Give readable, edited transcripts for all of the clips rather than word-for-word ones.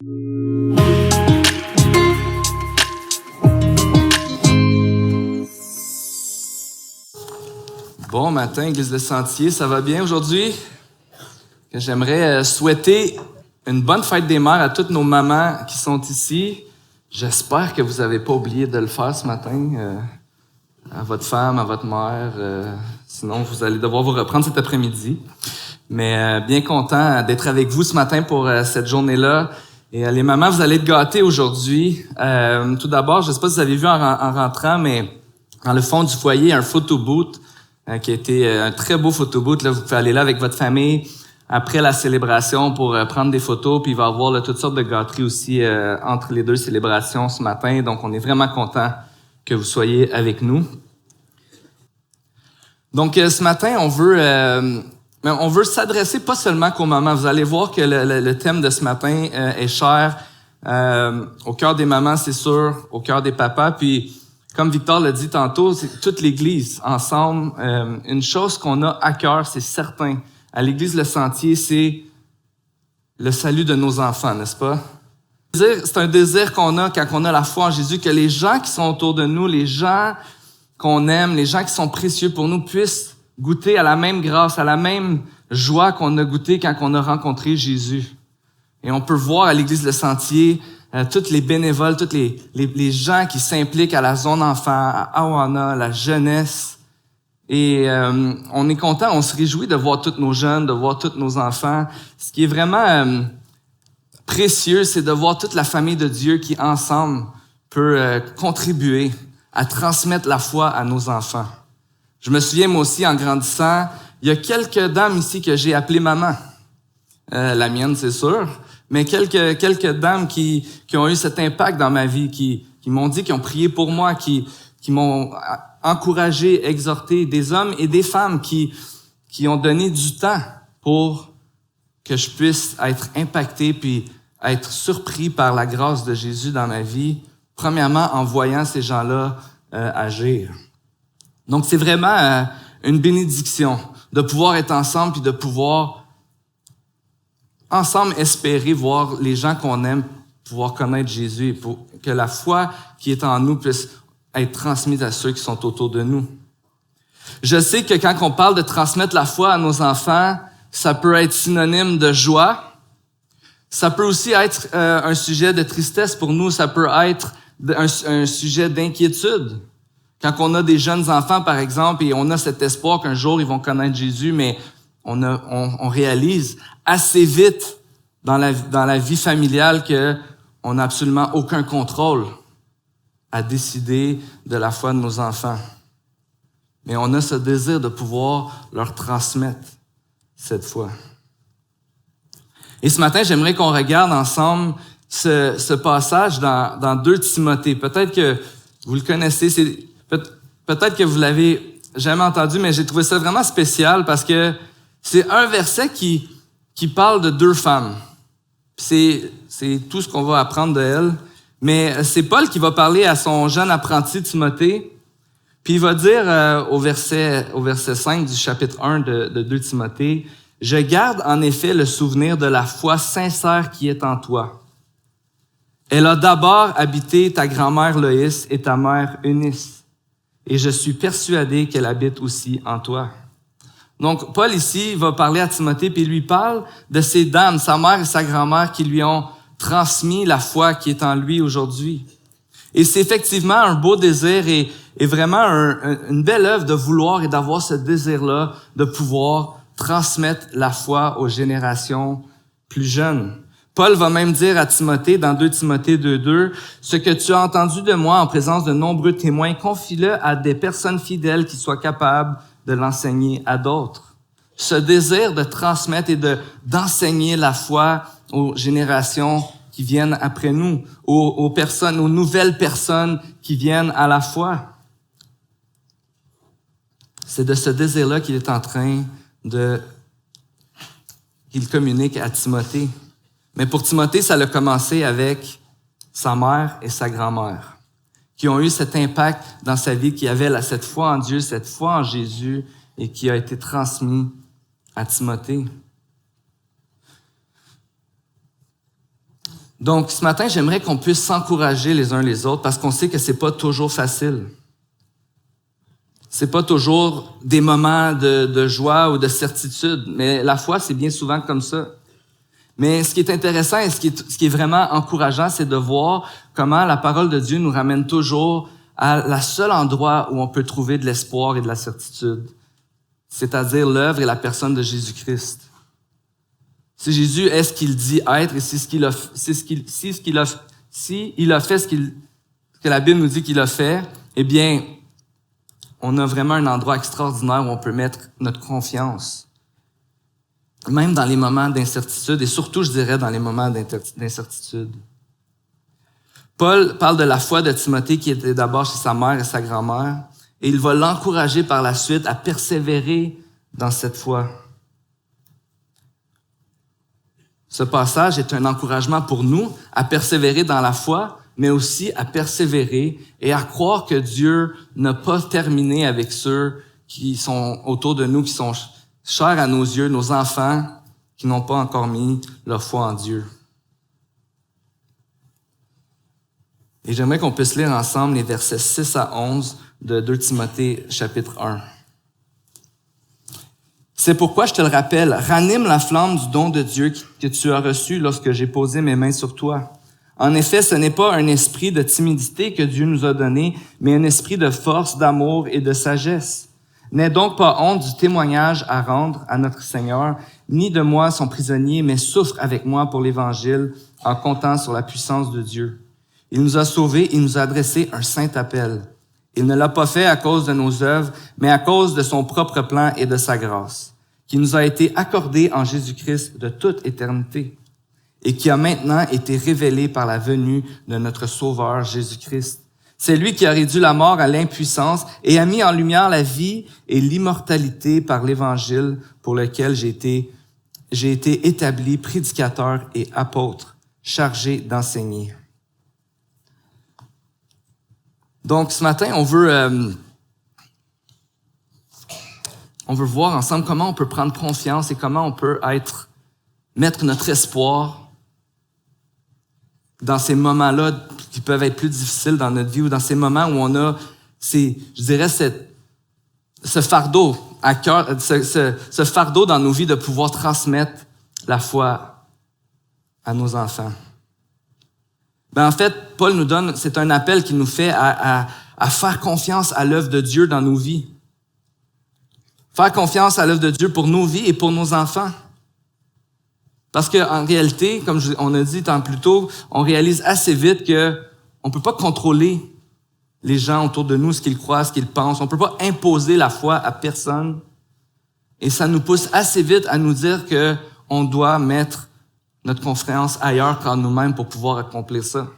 Bon matin, Église de Sentier, ça va bien aujourd'hui? J'aimerais souhaiter une bonne fête des mères à toutes nos mamans qui sont ici. J'espère que vous n'avez pas oublié de le faire ce matin à votre femme, à votre mère. Sinon, vous allez devoir vous reprendre cet après-midi. Mais bien content d'être avec vous ce matin pour cette journée-là. Et les mamans, vous allez être gâtées aujourd'hui. Tout d'abord, je ne sais pas si vous avez vu en rentrant, mais dans le fond du foyer, un photo booth qui a été un très beau photo booth. Là, vous pouvez aller là avec votre famille après la célébration pour prendre des photos. Puis il va y avoir là, toutes sortes de gâteries aussi entre les deux célébrations ce matin. Donc, on est vraiment content que vous soyez avec nous. Donc, ce matin, on veut s'adresser pas seulement qu'aux mamans. Vous allez voir que le thème de ce matin est cher au cœur des mamans, c'est sûr, au cœur des papas. Puis, comme Victor l'a dit tantôt, c'est toute l'Église ensemble. Une chose qu'on a à cœur, c'est certain, à l'Église Le Sentier, c'est le salut de nos enfants, n'est-ce pas? C'est un désir qu'on a quand on a la foi en Jésus, que les gens qui sont autour de nous, les gens qu'on aime, les gens qui sont précieux pour nous, puissent goûter à la même grâce, à la même joie qu'on a goûté quand on a rencontré Jésus. Et on peut voir à l'Église Le Sentier tous les bénévoles, tous les gens qui s'impliquent à la zone enfant, à Awana, la jeunesse. Et on est content, on se réjouit de voir tous nos jeunes, de voir tous nos enfants. Ce qui est vraiment précieux, c'est de voir toute la famille de Dieu qui, ensemble, peut contribuer à transmettre la foi à nos enfants. Je me souviens, moi aussi, en grandissant, il y a quelques dames ici que j'ai appelées maman. La mienne, c'est sûr. Mais quelques dames qui ont eu cet impact dans ma vie, qui m'ont dit, qui ont prié pour moi, qui m'ont encouragé, exhorté, des hommes et des femmes qui ont donné du temps pour que je puisse être impacté puis être surpris par la grâce de Jésus dans ma vie, premièrement en voyant ces gens-là agir. Donc, c'est vraiment une bénédiction de pouvoir être ensemble puis de pouvoir ensemble espérer voir les gens qu'on aime pouvoir connaître Jésus et pour que la foi qui est en nous puisse être transmise à ceux qui sont autour de nous. Je sais que quand on parle de transmettre la foi à nos enfants, ça peut être synonyme de joie. Ça peut aussi être un sujet de tristesse pour nous. Ça peut être un sujet d'inquiétude. Quand on a des jeunes enfants, par exemple, et on a cet espoir qu'un jour ils vont connaître Jésus, mais on réalise assez vite dans la vie familiale que on n'a absolument aucun contrôle à décider de la foi de nos enfants. Mais on a ce désir de pouvoir leur transmettre cette foi. Et ce matin, j'aimerais qu'on regarde ensemble ce passage dans 2 Timothée. Peut-être que vous le connaissez, peut-être que vous l'avez jamais entendu, mais j'ai trouvé ça vraiment spécial parce que c'est un verset qui parle de 2 femmes. C'est tout ce qu'on va apprendre de elles. Mais c'est Paul qui va parler à son jeune apprenti Timothée. Puis il va dire au verset 5 du chapitre 1 de 2 Timothée, « Je garde en effet le souvenir de la foi sincère qui est en toi. Elle a d'abord habité ta grand-mère Loïs et ta mère Eunice, et je suis persuadé qu'elle habite aussi en toi. » Donc, Paul ici va parler à Timothée, puis il lui parle de ces dames, sa mère et sa grand-mère, qui lui ont transmis la foi qui est en lui aujourd'hui. Et c'est effectivement un beau désir et vraiment une belle œuvre de vouloir et d'avoir ce désir-là de pouvoir transmettre la foi aux générations plus jeunes. Paul va même dire à Timothée, dans 2 Timothée 2:2, « Ce que tu as entendu de moi en présence de nombreux témoins, confie-le à des personnes fidèles qui soient capables de l'enseigner à d'autres. » Ce désir de transmettre et d'enseigner la foi aux générations qui viennent après nous, aux nouvelles personnes qui viennent à la foi. C'est de ce désir-là qu'il est en train qu'il communique à Timothée. Mais pour Timothée, ça a commencé avec sa mère et sa grand-mère, qui ont eu cet impact dans sa vie, qui avait cette foi en Dieu, cette foi en Jésus, et qui a été transmis à Timothée. Donc, ce matin, j'aimerais qu'on puisse s'encourager les uns les autres parce qu'on sait que c'est pas toujours facile. C'est pas toujours des moments de joie ou de certitude, mais la foi, c'est bien souvent comme ça. Mais ce qui est intéressant et ce qui est vraiment encourageant, c'est de voir comment la parole de Dieu nous ramène toujours à la seule endroit où on peut trouver de l'espoir et de la certitude, c'est-à-dire l'œuvre et la personne de Jésus-Christ. Si Jésus est ce qu'il dit être et s'il a fait ce que la Bible nous dit qu'il a fait, eh bien, on a vraiment un endroit extraordinaire où on peut mettre notre confiance. Même dans les moments d'incertitude, et surtout, je dirais, dans les moments d'incertitude. Paul parle de la foi de Timothée qui était d'abord chez sa mère et sa grand-mère, et il va l'encourager par la suite à persévérer dans cette foi. Ce passage est un encouragement pour nous à persévérer dans la foi, mais aussi à persévérer et à croire que Dieu n'a pas terminé avec ceux qui sont autour de nous, qui sont chers à nos yeux, nos enfants, qui n'ont pas encore mis leur foi en Dieu. Et j'aimerais qu'on puisse lire ensemble les versets 6 à 11 de 2 Timothée, chapitre 1. C'est pourquoi je te le rappelle, ranime la flamme du don de Dieu que tu as reçu lorsque j'ai posé mes mains sur toi. En effet, ce n'est pas un esprit de timidité que Dieu nous a donné, mais un esprit de force, d'amour et de sagesse. N'aie donc pas honte du témoignage à rendre à notre Seigneur, ni de moi son prisonnier, mais souffre avec moi pour l'Évangile en comptant sur la puissance de Dieu. Il nous a sauvés, il nous a adressé un saint appel. Il ne l'a pas fait à cause de nos œuvres, mais à cause de son propre plan et de sa grâce, qui nous a été accordée en Jésus-Christ de toute éternité, et qui a maintenant été révélée par la venue de notre Sauveur Jésus-Christ. C'est lui qui a réduit la mort à l'impuissance et a mis en lumière la vie et l'immortalité par l'Évangile pour lequel j'ai été établi prédicateur et apôtre, chargé d'enseigner. Donc, ce matin, on veut voir ensemble comment on peut prendre confiance et comment on peut mettre notre espoir dans ces moments-là qui peuvent être plus difficiles dans notre vie ou dans ces moments où on a, ce fardeau à cœur, ce fardeau dans nos vies de pouvoir transmettre la foi à nos enfants. En fait, Paul nous donne, c'est un appel qu'il nous fait à faire confiance à l'œuvre de Dieu dans nos vies. Faire confiance à l'œuvre de Dieu pour nos vies et pour nos enfants. Parce qu'en réalité, comme on a dit tant plus tôt, on réalise assez vite que on peut pas contrôler les gens autour de nous, ce qu'ils croient, ce qu'ils pensent. On peut pas imposer la foi à personne. Et ça nous pousse assez vite à nous dire que on doit mettre notre confiance ailleurs qu'en nous-mêmes pour pouvoir accomplir ça.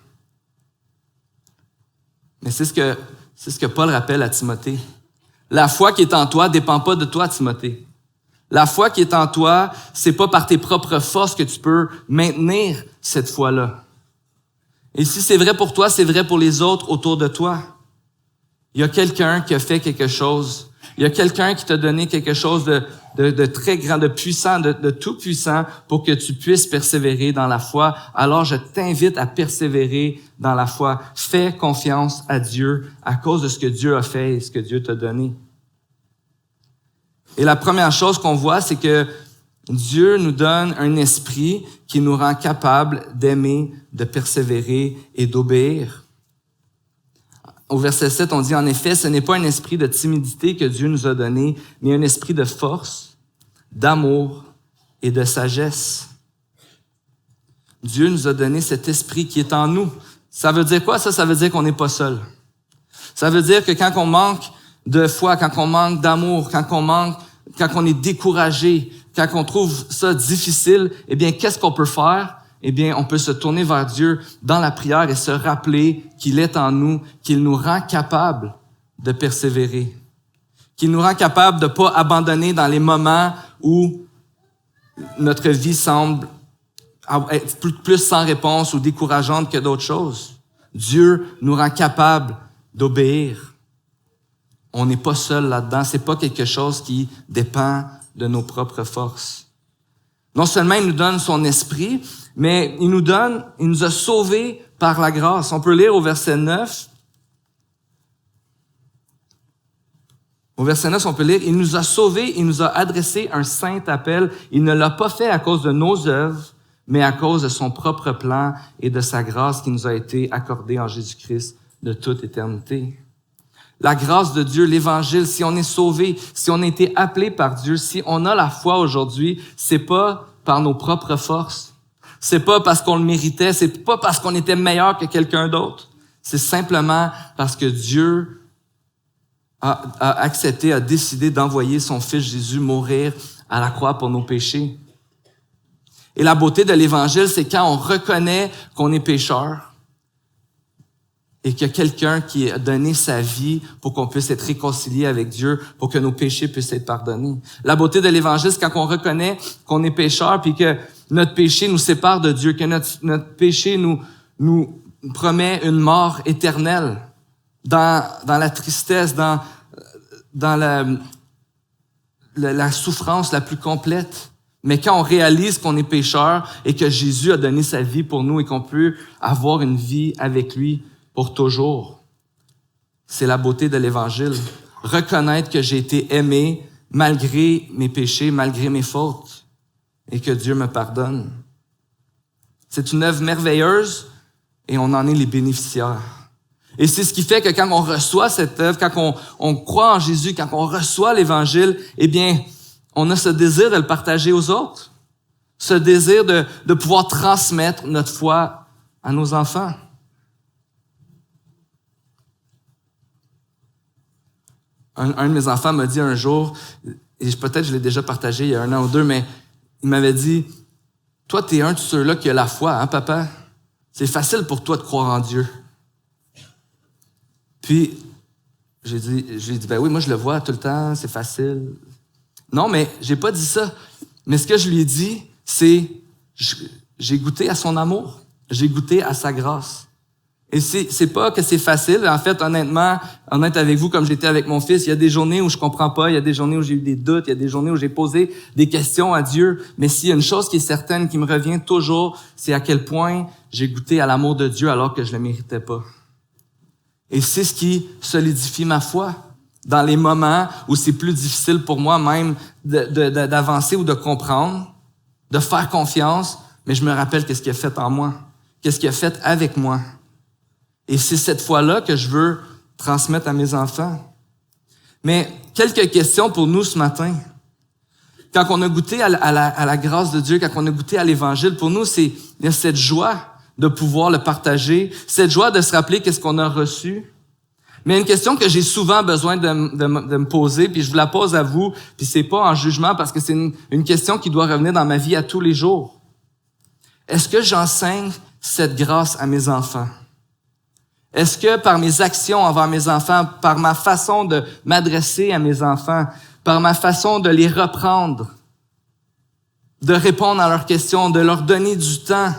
Mais c'est ce que Paul rappelle à Timothée. La foi qui est en toi dépend pas de toi, Timothée. La foi qui est en toi, c'est pas par tes propres forces que tu peux maintenir cette foi-là. Et si c'est vrai pour toi, c'est vrai pour les autres autour de toi. Il y a quelqu'un qui a fait quelque chose. Il y a quelqu'un qui t'a donné quelque chose de très grand, de puissant, de tout puissant pour que tu puisses persévérer dans la foi. Alors, je t'invite à persévérer dans la foi. Fais confiance à Dieu à cause de ce que Dieu a fait et ce que Dieu t'a donné. Et la première chose qu'on voit, c'est que Dieu nous donne un esprit qui nous rend capables d'aimer, de persévérer et d'obéir. Au verset 7, on dit, en effet, ce n'est pas un esprit de timidité que Dieu nous a donné, mais un esprit de force, d'amour et de sagesse. Dieu nous a donné cet esprit qui est en nous. Ça veut dire quoi, ça? Ça veut dire qu'on n'est pas seul. Ça veut dire que quand on manque de foi, quand on manque d'amour, quand on est découragé, quand on trouve ça difficile, eh bien, qu'est-ce qu'on peut faire? Eh bien, on peut se tourner vers Dieu dans la prière et se rappeler qu'il est en nous, qu'il nous rend capables de persévérer, qu'il nous rend capables de pas abandonner dans les moments où notre vie semble être plus sans réponse ou décourageante que d'autres choses. Dieu nous rend capables d'obéir. On n'est pas seul là-dedans. C'est pas quelque chose qui dépend de nos propres forces. Non seulement il nous donne son esprit, mais il nous a sauvés par la grâce. On peut lire au verset 9. Au verset 9, on peut lire, « Il nous a sauvés, il nous a adressé un saint appel. Il ne l'a pas fait à cause de nos œuvres, mais à cause de son propre plan et de sa grâce qui nous a été accordée en Jésus-Christ de toute éternité. » La grâce de Dieu, l'Évangile, si on est sauvé, si on a été appelé par Dieu, si on a la foi aujourd'hui, c'est pas par nos propres forces. C'est pas parce qu'on le méritait, c'est pas parce qu'on était meilleur que quelqu'un d'autre. C'est simplement parce que Dieu a accepté, a décidé d'envoyer son Fils Jésus mourir à la croix pour nos péchés. Et la beauté de l'Évangile, c'est quand on reconnaît qu'on est pécheur et qu'il y a quelqu'un qui a donné sa vie pour qu'on puisse être réconcilié avec Dieu, pour que nos péchés puissent être pardonnés. La beauté de l'Évangile, c'est quand on reconnaît qu'on est pécheur puis que notre péché nous sépare de Dieu, que notre péché nous promet une mort éternelle. Dans la tristesse, dans la souffrance la plus complète. Mais quand on réalise qu'on est pécheur et que Jésus a donné sa vie pour nous et qu'on peut avoir une vie avec lui pour toujours, c'est la beauté de l'Évangile. Reconnaître que j'ai été aimé malgré mes péchés, malgré mes fautes, et que Dieu me pardonne. C'est une œuvre merveilleuse et on en est les bénéficiaires. Et c'est ce qui fait que quand on reçoit cette œuvre, quand on croit en Jésus, quand on reçoit l'Évangile, eh bien, on a ce désir de le partager aux autres. Ce désir de pouvoir transmettre notre foi à nos enfants. Un de mes enfants m'a dit un jour, et peut-être je l'ai déjà partagé il y a 1 an ou 2, mais il m'avait dit, « Toi, t'es un de ceux-là qui a la foi, hein, papa? C'est facile pour toi de croire en Dieu. » Puis, j'ai dit, ben oui, moi je le vois tout le temps, c'est facile. Non, mais j'ai pas dit ça. Mais ce que je lui ai dit, c'est, j'ai goûté à son amour, j'ai goûté à sa grâce. Et c'est pas que c'est facile. En fait, honnête avec vous, comme j'étais avec mon fils, il y a des journées où je comprends pas, il y a des journées où j'ai eu des doutes, il y a des journées où j'ai posé des questions à Dieu. Mais s'il y a une chose qui est certaine, qui me revient toujours, c'est à quel point j'ai goûté à l'amour de Dieu alors que je le méritais pas. Et c'est ce qui solidifie ma foi. Dans les moments où c'est plus difficile pour moi même d'avancer ou de comprendre, de faire confiance, mais je me rappelle qu'est-ce qu'il a fait en moi, qu'est-ce qu'il a fait avec moi. Et c'est cette foi-là que je veux transmettre à mes enfants. Mais quelques questions pour nous ce matin. Quand on a goûté à la grâce de Dieu, quand on a goûté à l'Évangile, pour nous, il y a cette joie de pouvoir le partager, cette joie de se rappeler qu'est-ce qu'on a reçu. Mais une question que j'ai souvent besoin de me poser, puis je vous la pose à vous, puis c'est pas en jugement parce que c'est une question qui doit revenir dans ma vie à tous les jours. Est-ce que j'enseigne cette grâce à mes enfants? Est-ce que par mes actions envers mes enfants, par ma façon de m'adresser à mes enfants, par ma façon de les reprendre, de répondre à leurs questions, de leur donner du temps,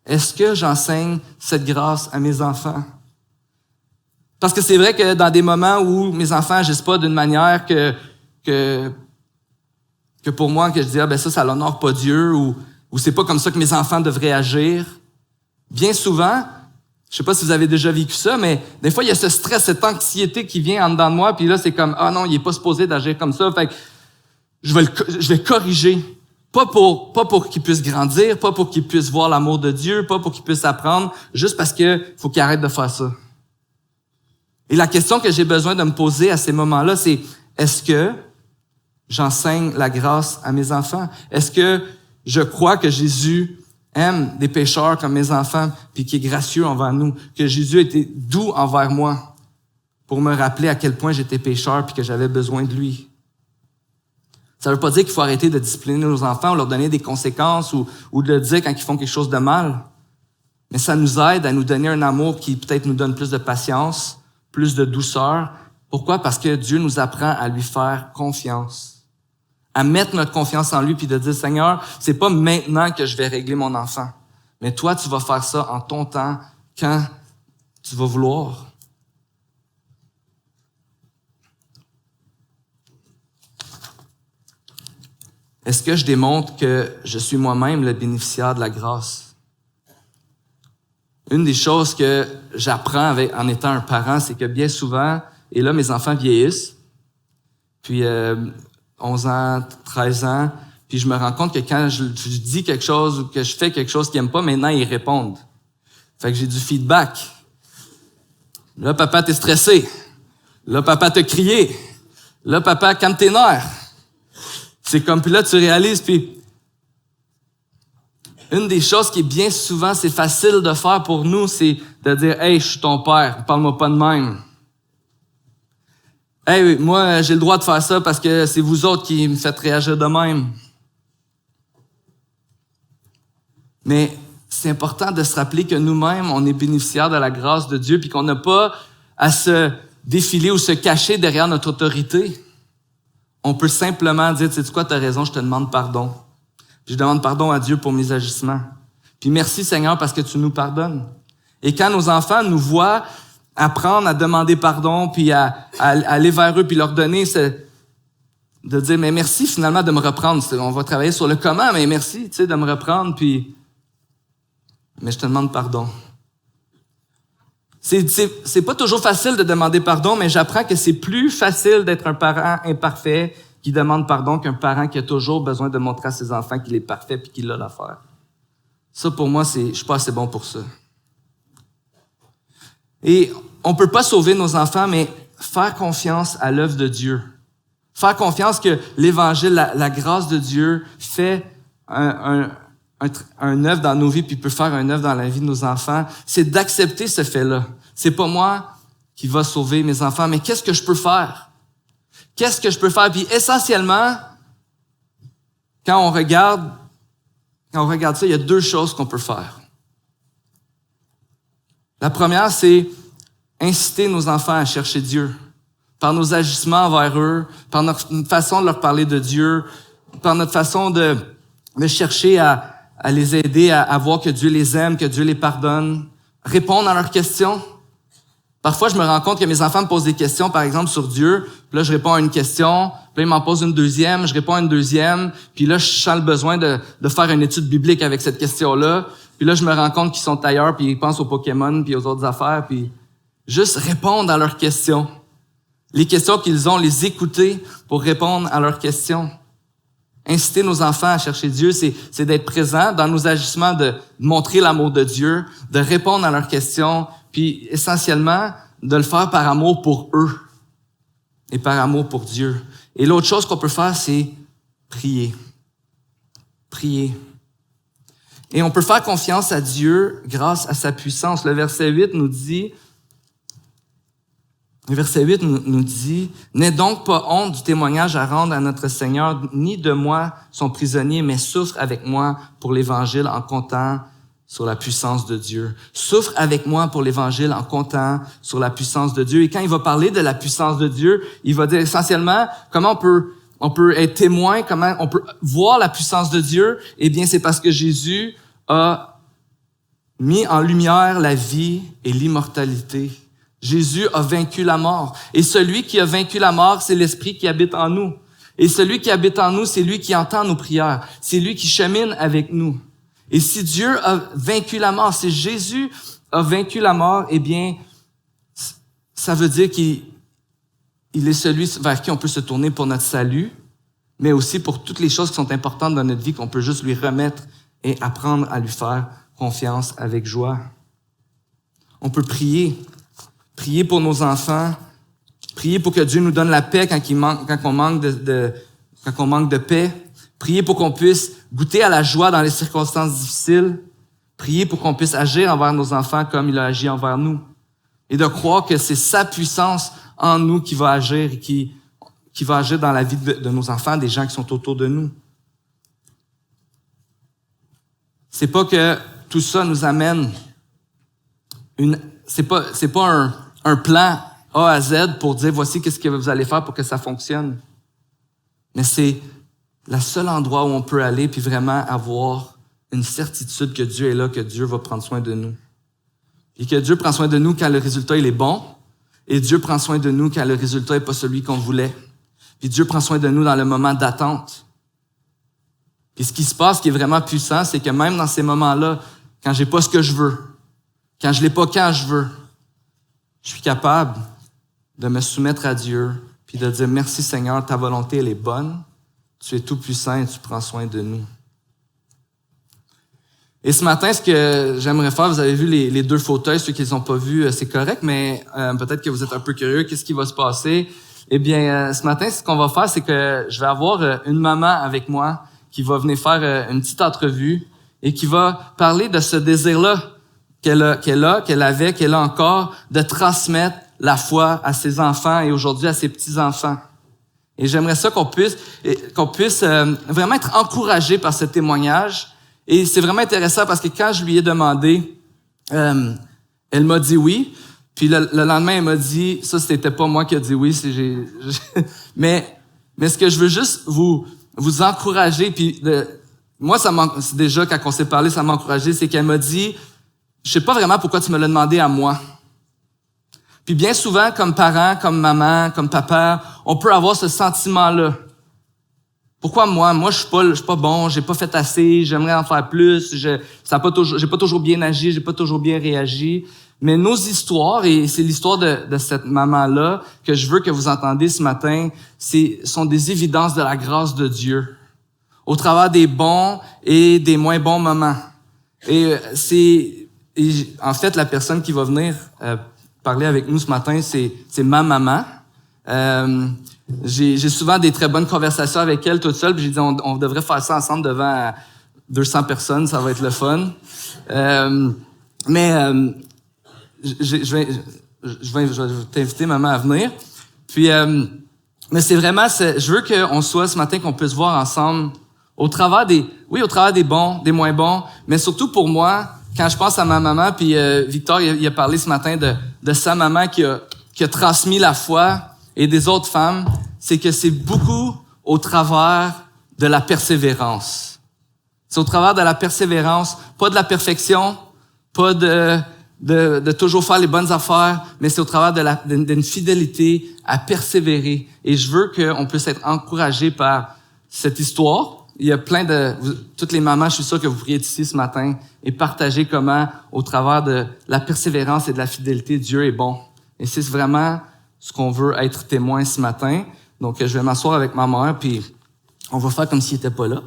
est-ce que j'enseigne cette grâce à mes enfants? Parce que c'est vrai que dans des moments où mes enfants n'agissent pas d'une manière que pour moi, que je dis, ah ben ça l'honore pas Dieu, ou c'est pas comme ça que mes enfants devraient agir. Bien souvent, je sais pas si vous avez déjà vécu ça, mais des fois, il y a ce stress, cette anxiété qui vient en dedans de moi, puis là, c'est comme, ah non, il est pas supposé d'agir comme ça, fait que je vais corriger. Pas pour qu'il puisse grandir, pas pour qu'il puisse voir l'amour de Dieu, pas pour qu'il puisse apprendre, juste parce que faut qu'il arrête de faire ça. Et la question que j'ai besoin de me poser à ces moments-là, c'est, est-ce que j'enseigne la grâce à mes enfants? Est-ce que je crois que Jésus aime des pécheurs comme mes enfants, puis qui est gracieux envers nous, que Jésus était doux envers moi pour me rappeler à quel point j'étais pécheur puis que j'avais besoin de lui? Ça ne veut pas dire qu'il faut arrêter de discipliner nos enfants ou leur donner des conséquences ou de le dire quand ils font quelque chose de mal. Mais ça nous aide à nous donner un amour qui peut-être nous donne plus de patience, plus de douceur. Pourquoi? Parce que Dieu nous apprend à lui faire confiance, à mettre notre confiance en lui puis de dire, Seigneur, c'est pas maintenant que je vais régler mon enfant, mais toi, tu vas faire ça en ton temps, quand tu vas vouloir. est-ce que je démontre que je suis moi-même le bénéficiaire de la grâce? Une des choses que j'apprends en étant un parent, c'est que bien souvent, et là, mes enfants vieillissent, puis 11 ans, 13 ans, puis je me rends compte que quand je dis quelque chose ou que je fais quelque chose qu'ils n'aiment pas, maintenant, ils répondent. Fait que j'ai du feedback. Là, papa, t'es stressé. Là, papa, t'as crié. Là, papa, calme tes nerfs. C'est comme, puis là, tu réalises, puis une des choses qui est bien souvent, c'est facile de faire pour nous, c'est de dire, « Hey, je suis ton père, parle-moi pas de même. » « Hey, moi, j'ai le droit de faire ça parce que c'est vous autres qui me faites réagir de même. » Mais c'est important de se rappeler que nous-mêmes, on est bénéficiaires de la grâce de Dieu puis qu'on n'a pas à se défiler ou se cacher derrière notre autorité. On peut simplement dire, « Tu sais quoi, t'as raison, je te demande pardon. » Puis je demande pardon à Dieu pour mes agissements. Puis merci Seigneur parce que tu nous pardonnes. Et quand nos enfants nous voient apprendre à demander pardon, puis à aller vers eux, puis leur donner de dire, mais merci finalement de me reprendre. On va travailler sur le comment, mais merci, tu sais, de me reprendre, puis mais je te demande pardon. C'est pas toujours facile de demander pardon, mais j'apprends que c'est plus facile d'être un parent imparfait qui demande pardon qu'un parent qui a toujours besoin de montrer à ses enfants qu'il est parfait puis qu'il a l'affaire. Ça, pour moi, je suis pas assez bon pour ça. Et on peut pas sauver nos enfants, mais faire confiance à l'œuvre de Dieu. Faire confiance que l'Évangile, la grâce de Dieu fait un œuvre dans nos vies puis peut faire un œuvre dans la vie de nos enfants. C'est d'accepter ce fait-là. C'est pas moi qui va sauver mes enfants, mais qu'est-ce que je peux faire? Qu'est-ce que je peux faire? Puis essentiellement, quand on regarde ça, il y a deux choses qu'on peut faire. La première, c'est inciter nos enfants à chercher Dieu. Par nos agissements envers eux, par notre façon de leur parler de Dieu, par notre façon de chercher à les aider à voir que Dieu les aime, que Dieu les pardonne. Répondre à leurs questions. Parfois, je me rends compte que mes enfants me posent des questions, par exemple, sur Dieu. Puis là, je réponds à une question. Puis là, ils m'en posent une deuxième. Je réponds à une deuxième. Puis là, je sens le besoin de faire une étude biblique avec cette question-là. Puis là, je me rends compte qu'ils sont ailleurs, puis ils pensent aux Pokémon, puis aux autres affaires. Puis juste répondre à leurs questions. Les questions qu'ils ont, les écouter pour répondre à leurs questions. Inciter nos enfants à chercher Dieu, c'est d'être présent dans nos agissements, de montrer l'amour de Dieu, de répondre à leurs questions, puis essentiellement, de le faire par amour pour eux et par amour pour Dieu. Et l'autre chose qu'on peut faire, c'est prier. Prier. Et on peut faire confiance à Dieu grâce à sa puissance. Le verset 8 nous dit, « N'aie donc pas honte du témoignage à rendre à notre Seigneur, ni de moi, son prisonnier, mais souffre avec moi pour l'Évangile en comptant sur la puissance de Dieu. » Souffre avec moi pour l'Évangile en comptant sur la puissance de Dieu. Et quand il va parler de la puissance de Dieu, il va dire essentiellement comment on peut être témoin, comment on peut voir la puissance de Dieu. Eh bien, c'est parce que Jésus a mis en lumière la vie et l'immortalité. Jésus a vaincu la mort. Et celui qui a vaincu la mort, c'est l'Esprit qui habite en nous. Et celui qui habite en nous, c'est lui qui entend nos prières. C'est lui qui chemine avec nous. Et si Dieu a vaincu la mort, si Jésus a vaincu la mort, eh bien, ça veut dire qu'il est celui vers qui on peut se tourner pour notre salut, mais aussi pour toutes les choses qui sont importantes dans notre vie qu'on peut juste lui remettre et apprendre à lui faire confiance avec joie. On peut prier pour nos enfants, prier pour que Dieu nous donne la paix quand on manque de paix, prier pour qu'on puisse goûter à la joie dans les circonstances difficiles, prier pour qu'on puisse agir envers nos enfants comme il a agi envers nous, et de croire que c'est sa puissance en nous qui va agir et qui va agir dans la vie de nos enfants, des gens qui sont autour de nous. C'est pas que tout ça nous amène c'est pas un plan A à Z pour dire voici qu'est-ce que vous allez faire pour que ça fonctionne. Mais c'est le seul endroit où on peut aller puis vraiment avoir une certitude que Dieu est là, que Dieu va prendre soin de nous. Et que Dieu prend soin de nous quand le résultat il est bon, et Dieu prend soin de nous quand le résultat n'est pas celui qu'on voulait. Puis Dieu prend soin de nous dans le moment d'attente. Puis ce qui se passe, qui est vraiment puissant, c'est que même dans ces moments-là, quand j'ai pas ce que je veux, quand je l'ai pas quand je veux, je suis capable de me soumettre à Dieu, puis de dire merci Seigneur, ta volonté elle est bonne, tu es tout puissant et tu prends soin de nous. Et ce matin, ce que j'aimerais faire, vous avez vu les 2 fauteuils, ceux qui les ont pas vus, c'est correct, mais peut-être que vous êtes un peu curieux, qu'est-ce qui va se passer? Eh bien, ce matin, ce qu'on va faire, c'est que je vais avoir une maman avec moi qui va venir faire une petite entrevue et qui va parler de ce désir-là qu'elle a encore, de transmettre la foi à ses enfants et aujourd'hui à ses petits-enfants. Et j'aimerais ça qu'on puisse vraiment être encouragés par ce témoignage. Et c'est vraiment intéressant parce que quand je lui ai demandé, elle m'a dit oui. Puis le lendemain, elle m'a dit, ça, c'était pas moi qui a dit oui, mais ce que je veux juste vous encourager, puis moi, c'est déjà, quand on s'est parlé, ça m'a encouragé, c'est qu'elle m'a dit, je sais pas vraiment pourquoi tu me l'as demandé à moi. Puis bien souvent, comme parent, comme maman, comme papa, on peut avoir ce sentiment-là. Pourquoi moi? Moi, je suis pas bon, j'ai pas fait assez, j'aimerais en faire plus, j'ai pas toujours bien agi, j'ai pas toujours bien réagi. Mais nos histoires, et c'est l'histoire de cette maman-là que je veux que vous entendiez ce matin, sont des évidences de la grâce de Dieu. Au travers des bons et des moins bons moments. Et en fait, la personne qui va venir parler avec nous ce matin, c'est ma maman. J'ai souvent des très bonnes conversations avec elle toute seule, puis j'ai dit on devrait faire ça ensemble devant 200 personnes, ça va être le fun. Je vais t'inviter maman à venir. Puis mais c'est vraiment je veux qu'on soit ce matin qu'on puisse voir ensemble au travers des bons, des moins bons, mais surtout pour moi, quand je pense à ma maman, puis Victor il a parlé ce matin de sa maman qui a transmis la foi et des autres femmes, c'est que c'est beaucoup au travers de la persévérance. C'est au travers de la persévérance, pas de la perfection, pas de toujours faire les bonnes affaires, mais c'est au travers d'une fidélité à persévérer. Et je veux qu'on puisse être encouragés par cette histoire. Il y a toutes les mamans, je suis sûr que vous pourriez être ici ce matin et partager comment, au travers de la persévérance et de la fidélité, Dieu est bon. Et c'est vraiment ce qu'on veut être témoin ce matin. Donc, je vais m'asseoir avec ma mère, puis on va faire comme s'il était pas là.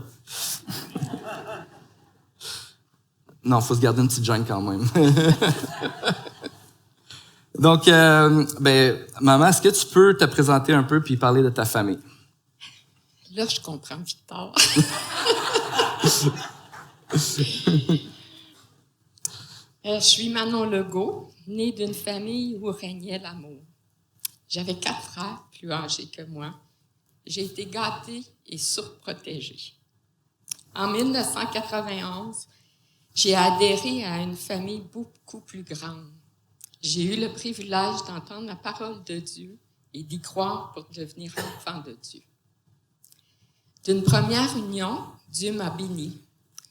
Non, faut se garder une petite gêne quand même. Donc, maman, est-ce que tu peux te présenter un peu puis parler de ta famille? Là, je comprends Victor. Je suis Manon Legault, née d'une famille où régnait l'amour. J'avais 4 frères plus âgés que moi. J'ai été gâtée et surprotégée. En 1991, j'ai adhéré à une famille beaucoup plus grande. J'ai eu le privilège d'entendre la parole de Dieu et d'y croire pour devenir enfant de Dieu. D'une première union, Dieu m'a bénie.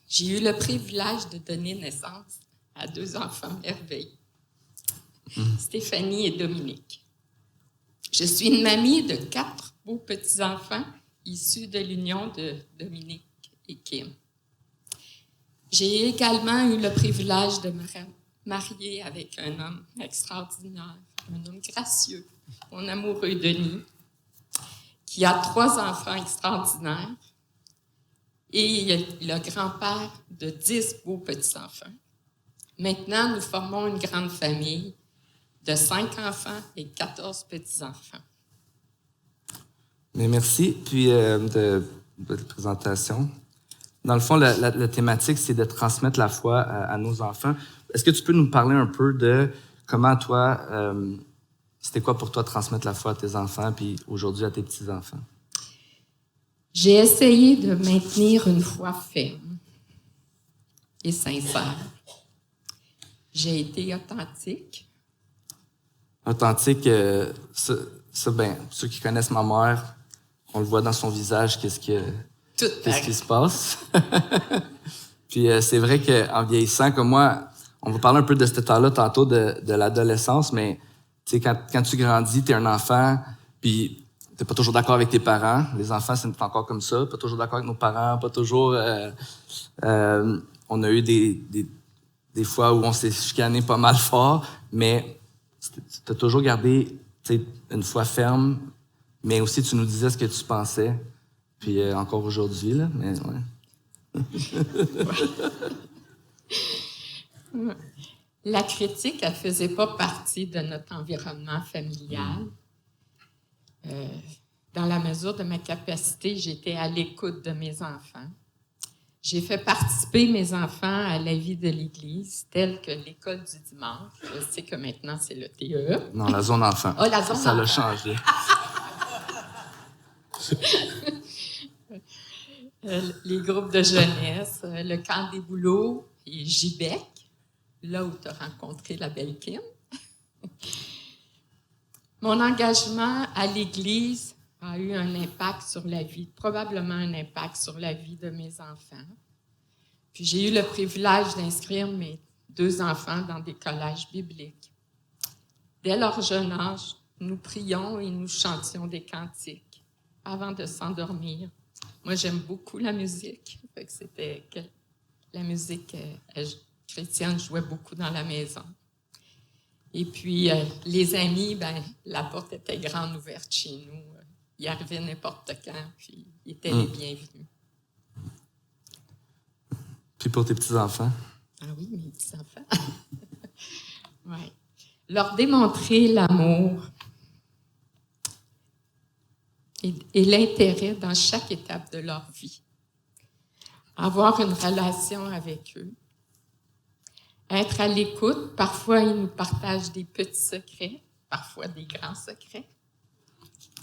J'ai eu le privilège de donner naissance à 2 enfants merveilleux, Stéphanie et Dominique. Je suis une mamie de 4 beaux petits-enfants issus de l'union de Dominique et Kim. J'ai également eu le privilège de me marier avec un homme extraordinaire, un homme gracieux, mon amoureux Denis, qui a 3 enfants extraordinaires et il est le grand-père de 10 beaux petits-enfants. Maintenant, nous formons une grande famille de 5 enfants et 14 petits-enfants. Mais merci, puis de votre présentation. Dans le fond, la thématique, c'est de transmettre la foi à nos enfants. Est-ce que tu peux nous parler un peu de comment toi, c'était quoi pour toi transmettre la foi à tes enfants, puis aujourd'hui à tes petits-enfants? J'ai essayé de maintenir une foi ferme et sincère. J'ai été authentique. Authentique, ceux qui connaissent ma mère, on le voit dans son visage, qu'est-ce qui se passe. Puis c'est vrai qu'en vieillissant, comme moi, on va parler un peu de cet état-là tantôt de l'adolescence, mais tu sais, quand tu grandis, t'es un enfant, puis t'es pas toujours d'accord avec tes parents. Les enfants, c'est encore comme ça. Pas toujours d'accord avec nos parents, pas toujours... on a eu des fois où on s'est chicané pas mal fort, mais t'as toujours gardé une foi ferme, mais aussi tu nous disais ce que tu pensais. Puis encore aujourd'hui, là, mais ouais. La critique, elle faisait pas partie de notre environnement familial. Dans la mesure de ma capacité, j'étais à l'écoute de mes enfants. J'ai fait participer mes enfants à la vie de l'Église, telle que l'école du dimanche. Je sais que maintenant, c'est le TE. Non, la zone enfant. Ah, la zone ça enfant. l'a changé. Les groupes de jeunesse, le camp des boulots et Gibec, là où tu as rencontré la belle Kim. Mon engagement à l'Église a eu un impact sur la vie, probablement un impact sur la vie de mes enfants. Puis j'ai eu le privilège d'inscrire mes 2 enfants dans des collèges bibliques. Dès leur jeune âge, nous prions et nous chantions des cantiques avant de s'endormir. Moi, j'aime beaucoup la musique. Fait que c'était que la musique chrétienne jouait beaucoup dans la maison. Et puis, les amis, la porte était grande ouverte chez nous. Ils arrivaient n'importe quand, puis ils étaient les bienvenus. Puis pour tes petits-enfants? Ah oui, mes petits-enfants. Oui. Leur démontrer l'amour et l'intérêt dans chaque étape de leur vie. Avoir une relation avec eux. Être à l'écoute. Parfois, ils nous partagent des petits secrets, parfois des grands secrets.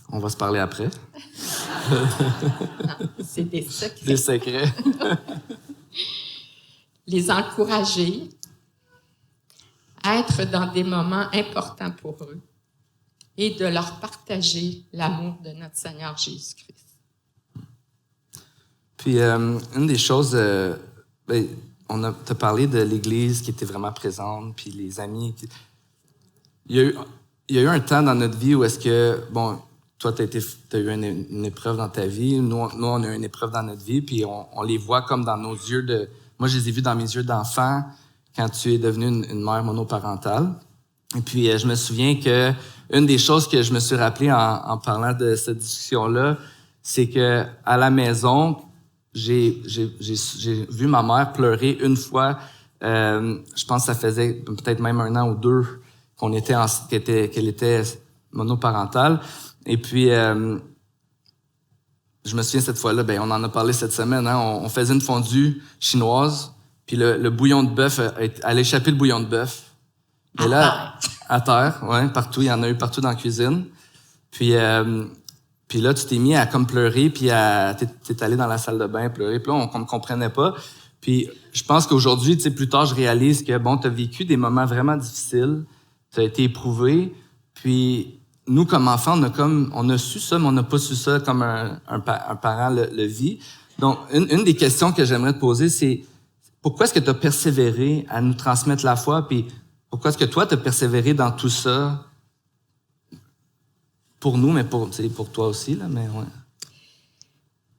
On va se parler après. Non, c'est des secrets. Des secrets. Les encourager. Être dans des moments importants pour eux. Et de leur partager l'amour de notre Seigneur Jésus-Christ. Puis, une des choses, t'as parlé de l'Église qui était vraiment présente, puis les amis. Il y a eu un temps dans notre vie où est-ce que, toi, t'as eu une épreuve dans ta vie, nous, on a eu une épreuve dans notre vie, puis on les voit comme dans nos yeux de... Moi, je les ai vus dans mes yeux d'enfant quand tu es devenue une mère monoparentale. Et puis, je me souviens que une des choses que je me suis rappelé en parlant de cette discussion-là, c'est que à la maison, j'ai vu ma mère pleurer une fois. Je pense que ça faisait peut-être même 1 an ou 2 qu'elle était monoparentale. Et puis, je me souviens cette fois-là, on en a parlé cette semaine. Hein, on faisait une fondue chinoise, puis le bouillon de bœuf, elle a échappé le bouillon de bœuf. Et là, à terre, ouais, partout, il y en a eu partout dans la cuisine. Puis là, tu t'es mis à comme pleurer, puis t'es allé dans la salle de bain pleurer. Puis là, on ne comprenait pas. Puis je pense qu'aujourd'hui, plus tard, je réalise que, t'as vécu des moments vraiment difficiles, t'as été éprouvé. Puis nous, comme enfants, on a su ça, mais on n'a pas su ça comme un parent le vit. Donc, une des questions que j'aimerais te poser, c'est pourquoi est-ce que tu as persévéré à nous transmettre la foi, puis pourquoi est-ce que toi, tu as persévéré dans tout ça pour nous, mais pour toi aussi, là, mais ouais.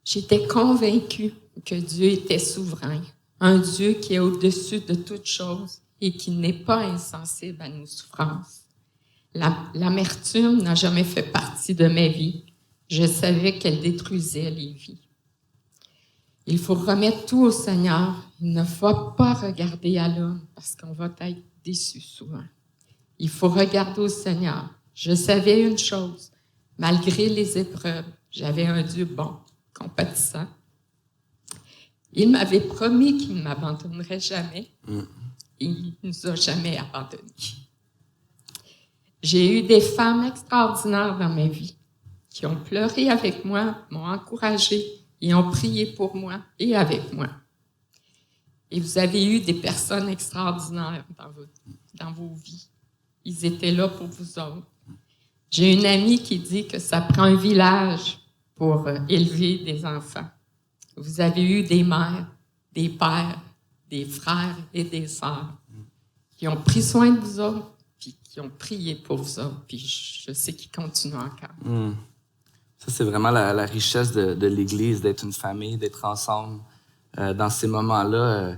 J'étais convaincue que Dieu était souverain, un Dieu qui est au-dessus de toutes choses et qui n'est pas insensible à nos souffrances. L'amertume n'a jamais fait partie de ma vie. Je savais qu'elle détruisait les vies. Il faut remettre tout au Seigneur. Il ne faut pas regarder à l'homme parce qu'on va être déçu souvent. Il faut regarder au Seigneur. Je savais une chose. Malgré les épreuves, j'avais un Dieu bon, compatissant. Il m'avait promis qu'il ne m'abandonnerait jamais. Et il ne nous a jamais abandonnés. J'ai eu des femmes extraordinaires dans ma vie qui ont pleuré avec moi, m'ont encouragée et ont prié pour moi et avec moi. Et vous avez eu des personnes extraordinaires dans vos vies. Ils étaient là pour vous autres. J'ai une amie qui dit que ça prend un village pour élever des enfants. Vous avez eu des mères, des pères, des frères et des sœurs qui ont pris soin de vous autres, puis qui ont prié pour vous autres, puis je sais qu'ils continuent encore. Ça, c'est vraiment la richesse de l'Église, d'être une famille, d'être ensemble dans ces moments-là.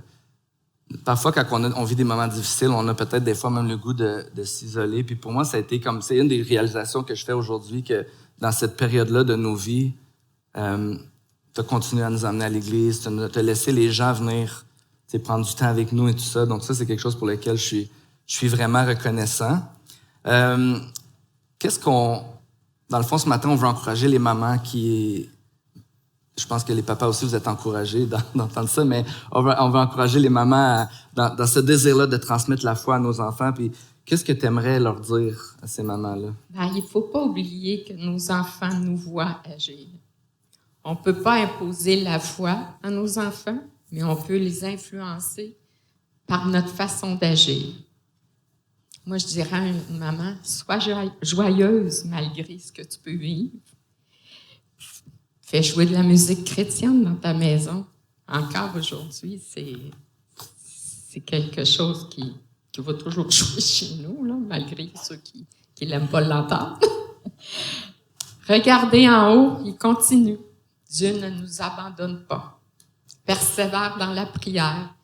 Parfois, quand on vit des moments difficiles, on a peut-être des fois même le goût de s'isoler. Puis pour moi, ça a été comme... C'est une des réalisations que je fais aujourd'hui, que dans cette période-là de nos vies, tu as continué à nous emmener à l'Église, tu as laissé les gens venir prendre du temps avec nous et tout ça. Donc ça, c'est quelque chose pour lequel je suis vraiment reconnaissant. Dans le fond, ce matin, on veut encourager les mamans qui... Je pense que les papas aussi, vous êtes encouragés d'entendre ça, mais on veut encourager les mamans dans ce désir-là de transmettre la foi à nos enfants. Puis, qu'est-ce que tu aimerais leur dire à ces mamans-là? Il ne faut pas oublier que nos enfants nous voient agir. On ne peut pas imposer la foi à nos enfants, mais on peut les influencer par notre façon d'agir. Moi, je dirais à une maman, sois joyeuse malgré ce que tu peux vivre. Fais jouer de la musique chrétienne dans ta maison. Encore aujourd'hui, c'est quelque chose qui va toujours jouer chez nous, là, malgré ceux qui n'aiment pas l'entendre. Regardez en haut, il continue. Dieu ne nous abandonne pas. Persévère dans la prière.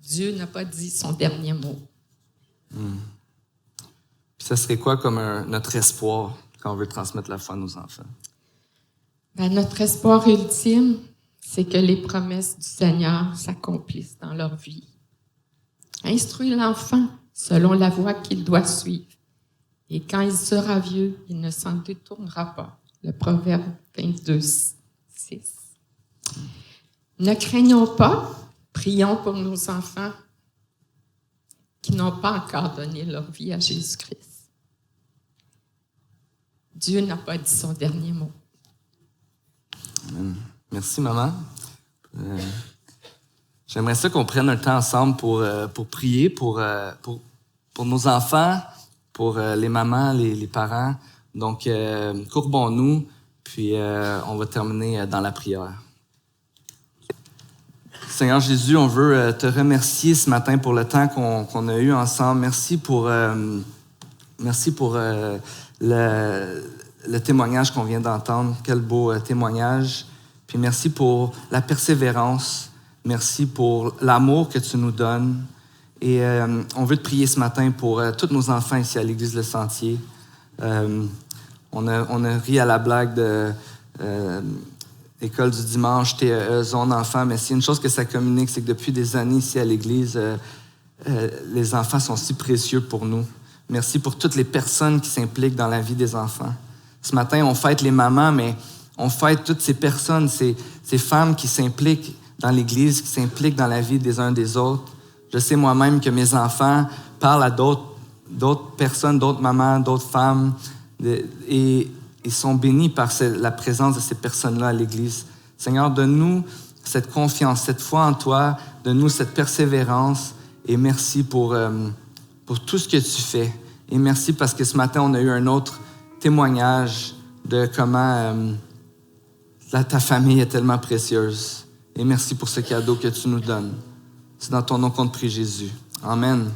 Dieu n'a pas dit son dernier mot. Puis ça serait quoi comme notre espoir quand on veut transmettre la foi à nos enfants? Notre espoir ultime, c'est que les promesses du Seigneur s'accomplissent dans leur vie. Instruis l'enfant selon la voie qu'il doit suivre. Et quand il sera vieux, il ne s'en détournera pas. Le Proverbe 22, 6. Ne craignons pas, prions pour nos enfants qui n'ont pas encore donné leur vie à Jésus-Christ. Dieu n'a pas dit son dernier mot. Amen. Merci, maman. J'aimerais ça qu'on prenne un temps ensemble pour prier pour nos enfants, pour les mamans, les parents. Donc, courbons-nous, puis on va terminer dans la prière. Seigneur Jésus, on veut te remercier ce matin pour le temps qu'on a eu ensemble. Merci pour le témoignage qu'on vient d'entendre. Quel beau témoignage. Puis merci pour la persévérance. Merci pour l'amour que tu nous donnes. Et on veut te prier ce matin pour tous nos enfants ici à l'Église Le Sentier. On a ri à la blague de école du dimanche, TEE, zone enfant, mais c'est une chose que ça communique, c'est que depuis des années ici à l'Église, les enfants sont si précieux pour nous. Merci pour toutes les personnes qui s'impliquent dans la vie des enfants. Ce matin, on fête les mamans, mais on fête toutes ces personnes, ces femmes qui s'impliquent dans l'Église, qui s'impliquent dans la vie des uns des autres. Je sais moi-même que mes enfants parlent à d'autres personnes, d'autres mamans, d'autres femmes, et ils sont bénis par la présence de ces personnes-là à l'Église. Seigneur, donne-nous cette confiance, cette foi en toi, donne-nous cette persévérance, et merci pour tout ce que tu fais. Et merci parce que ce matin, on a eu un autre témoignage de comment ta famille est tellement précieuse. Et merci pour ce cadeau que tu nous donnes. C'est dans ton nom qu'on te prie, Jésus. Amen.